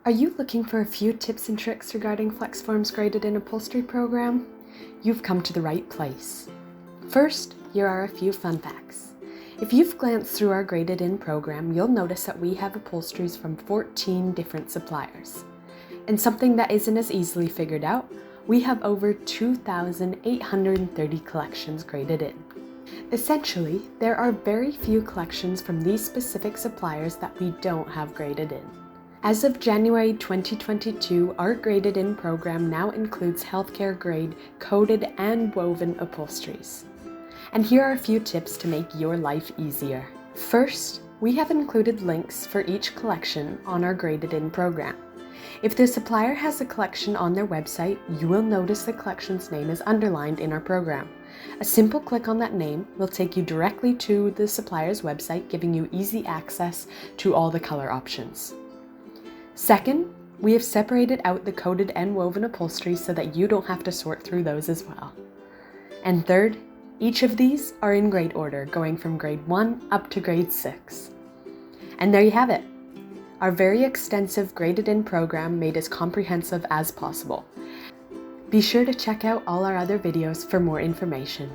Are you looking for a few tips and tricks regarding Flexxform's graded in upholstery program? You've come to the right place. First, here are a few fun facts. If you've glanced through our graded in program, you'll notice that we have upholsteries from 14 different suppliers. And something that isn't as easily figured out, we have over 2,830 collections graded in. Essentially, there are very few collections from these specific suppliers that we don't have graded in. As of January 2022, our graded in program now includes healthcare grade, coated and woven upholsteries. And here are a few tips to make your life easier. First, we have included links for each collection on our graded in program. If the supplier has a collection on their website, you will notice the collection's name is underlined in our program. A simple click on that name will take you directly to the supplier's website, giving you easy access to all the color options. Second, we have separated out the coated and woven upholstery so that you don't have to sort through those as well. And third, each of these are in grade order, going from grade 1 up to grade 6. And there you have it. Our very extensive graded in program made as comprehensive as possible. Be sure to check out all our other videos for more information.